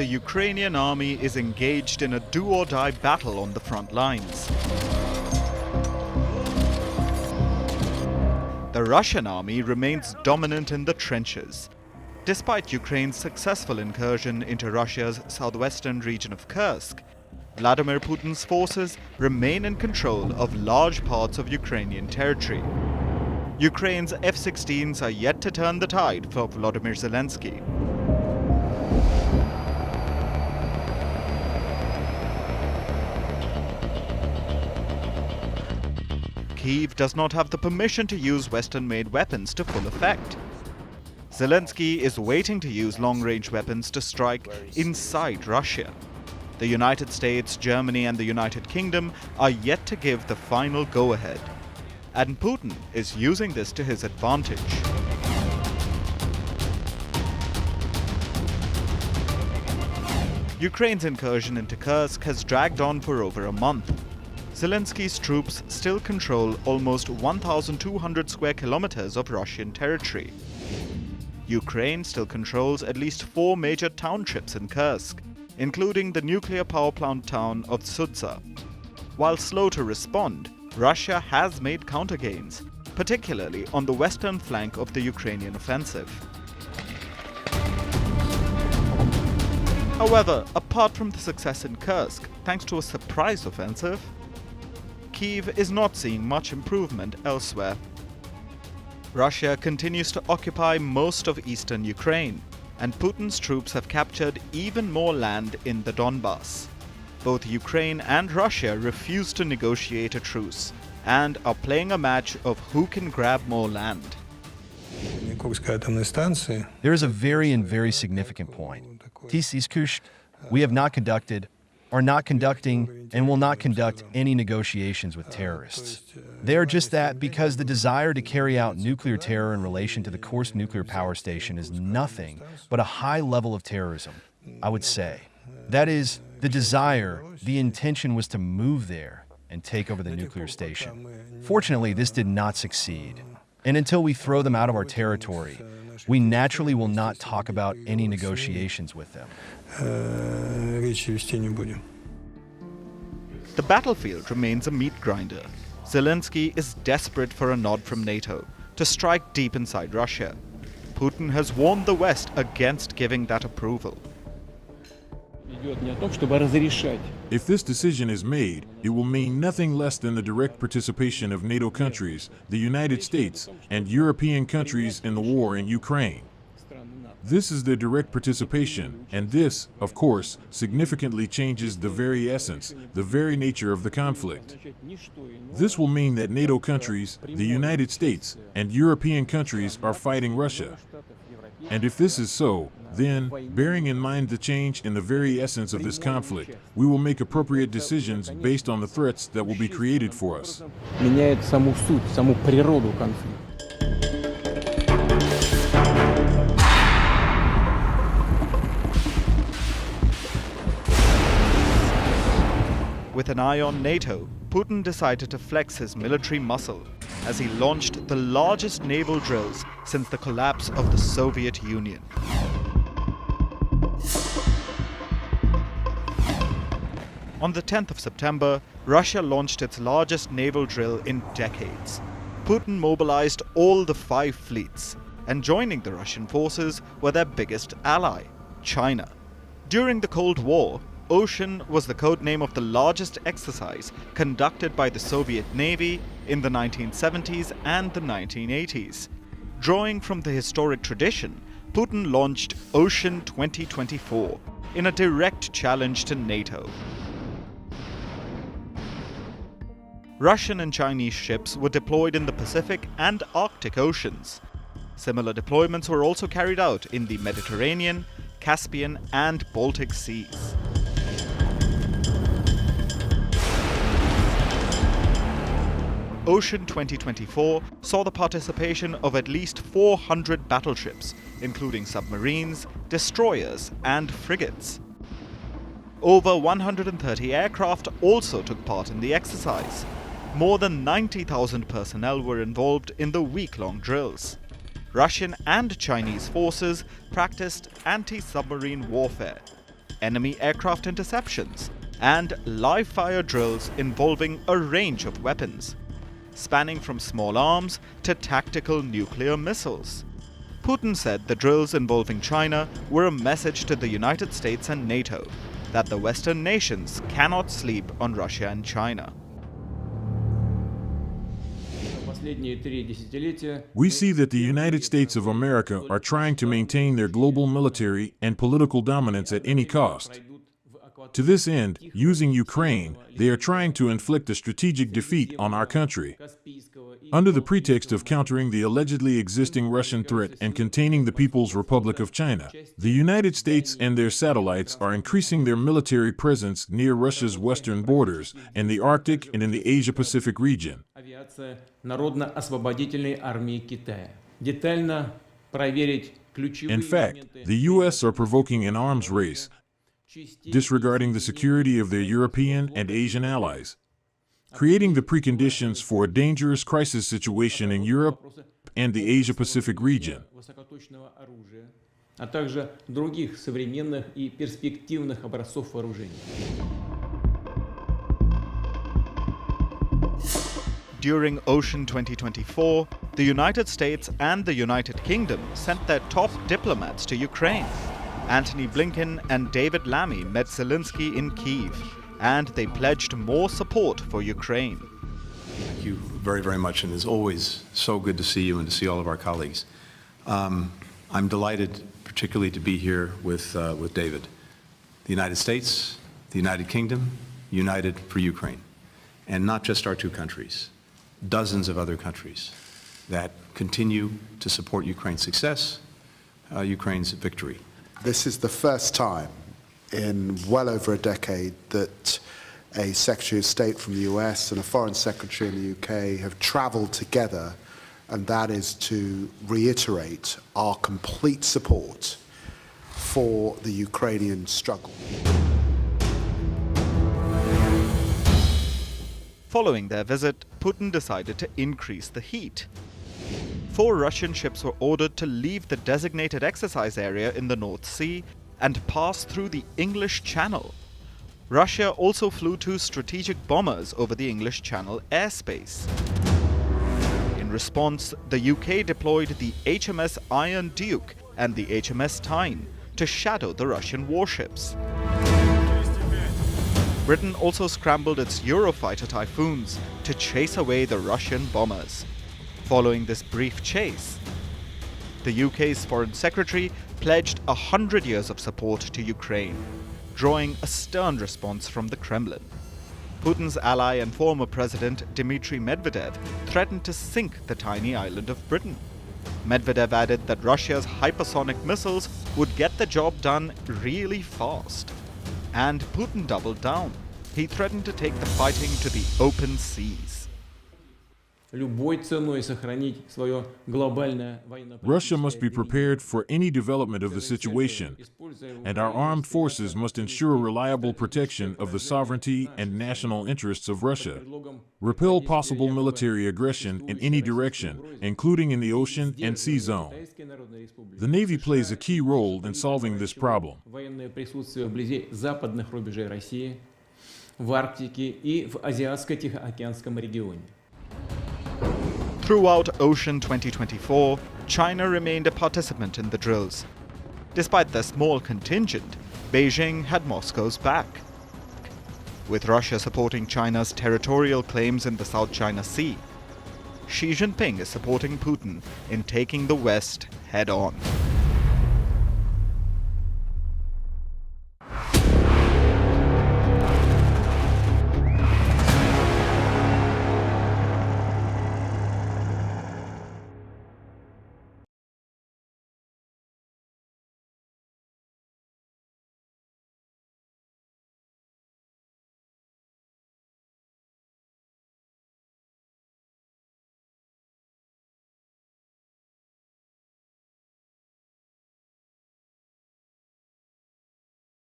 the Ukrainian army is engaged in a do-or-die battle on the front lines. The Russian army remains dominant in the trenches. Despite Ukraine's successful incursion into Russia's southwestern region of Kursk, Vladimir Putin's forces remain in control of large parts of Ukrainian territory. Ukraine's F-16s are yet to turn the tide for Volodymyr Zelensky. Kyiv does not have the permission to use Western-made weapons to full effect. Zelensky is waiting to use long-range weapons to strike inside Russia. The United States, Germany and the United Kingdom are yet to give the final go-ahead. And Putin is using this to his advantage. Ukraine's incursion into Kursk has dragged on for over a month. Zelensky's troops still control almost 1,200 square kilometers of Russian territory. Ukraine still controls at least 4 major townships in Kursk, including the nuclear power plant town of Sudza. While slow to respond, Russia has made counter-gains, particularly on the western flank of the Ukrainian offensive. However, apart from the success in Kursk, thanks to a surprise offensive, Kyiv is not seeing much improvement elsewhere. Russia continues to occupy most of eastern Ukraine, and Putin's troops have captured even more land in the Donbass. Both Ukraine and Russia refuse to negotiate a truce and are playing a match of who can grab more land. There is a very significant point. We have not conducted, are not conducting, and will not conduct any negotiations with terrorists. They are just that because the desire to carry out nuclear terror in relation to the Kursk nuclear power station is nothing but a high level of terrorism, I would say. That is, the desire, the intention was to move there and take over the nuclear station. Fortunately, this did not succeed. And until we throw them out of our territory, we naturally will not talk about any negotiations with them. The battlefield remains a meat grinder. Zelensky is desperate for a nod from NATO to strike deep inside Russia. Putin has warned the West against giving that approval. If this decision is made, it will mean nothing less than the direct participation of NATO countries, the United States, and European countries in the war in Ukraine. This is their direct participation, and this, of course, significantly changes the very essence, the very nature of the conflict. This will mean that NATO countries, the United States, and European countries are fighting Russia. And if this is so, then, bearing in mind the change in the very essence of this conflict, we will make appropriate decisions based on the threats that will be created for us. With an eye on NATO, Putin decided to flex his military muscle as he launched the largest naval drills since the collapse of the Soviet Union. On the 10th of September, Russia launched its largest naval drill in decades. Putin mobilized all the 5 fleets, and joining the Russian forces were their biggest ally, China. During the Cold War, Ocean was the codename of the largest exercise conducted by the Soviet Navy in the 1970s and the 1980s. Drawing from the historic tradition, Putin launched Ocean 2024 in a direct challenge to NATO. Russian and Chinese ships were deployed in the Pacific and Arctic Oceans. Similar deployments were also carried out in the Mediterranean, Caspian and Baltic seas. Ocean 2024 saw the participation of at least 400 battleships, including submarines, destroyers and frigates. Over 130 aircraft also took part in the exercise. More than 90,000 personnel were involved in the week-long drills. Russian and Chinese forces practiced anti-submarine warfare. enemy aircraft interceptions and live-fire drills involving a range of weapons, spanning from small arms to tactical nuclear missiles. Putin said the drills involving China were a message to the United States and NATO that the Western nations cannot sleep on Russia and China. We see that the United States of America are trying to maintain their global military and political dominance at any cost. To this end, using Ukraine, they are trying to inflict a strategic defeat on our country. Under the pretext of countering the allegedly existing Russian threat and containing the People's Republic of China, the United States and their satellites are increasing their military presence near Russia's western borders, in the Arctic and in the Asia-Pacific region. In fact, the U.S. are provoking an arms race, disregarding the security of their European and Asian allies, creating the preconditions for a dangerous crisis situation in Europe and the Asia-Pacific region. During Ocean 2024, the United States and the United Kingdom sent their top diplomats to Ukraine. Antony Blinken and David Lammy met Zelensky in Kyiv, and they pledged more support for Ukraine. Thank you very, very much, and it's always so good to see you and to see all of our colleagues. I'm delighted particularly to be here with David. The United States, the United Kingdom, united for Ukraine. And not just our two countries, dozens of other countries that continue to support Ukraine's success, Ukraine's victory. This is the first time in well over a decade that a Secretary of State from the US and a Foreign Secretary in the UK have traveled together, and that is to reiterate our complete support for the Ukrainian struggle. Following their visit, Putin decided to increase the heat. 4 Russian ships were ordered to leave the designated exercise area in the North Sea and pass through the English Channel. Russia also flew 2 strategic bombers over the English Channel airspace. In response, the UK deployed the HMS Iron Duke and the HMS Tyne to shadow the Russian warships. Britain also scrambled its Eurofighter Typhoons to chase away the Russian bombers. Following this brief chase, the UK's Foreign Secretary pledged 100 years of support to Ukraine, drawing a stern response from the Kremlin. Putin's ally and former president Dmitry Medvedev threatened to sink the tiny island of Britain. Medvedev added that Russia's hypersonic missiles would get the job done really fast. And Putin doubled down. He threatened to take the fighting to the open seas. Russia must be prepared for any development of the situation, and our armed forces must ensure reliable protection of the sovereignty and national interests of Russia, repel possible military aggression in any direction, including in the ocean and sea zone. The Navy plays a key role in solving this problem. Throughout Ocean 2024, China remained a participant in the drills. Despite their small contingent, Beijing had Moscow's back. With Russia supporting China's territorial claims in the South China Sea, Xi Jinping is supporting Putin in taking the West head-on.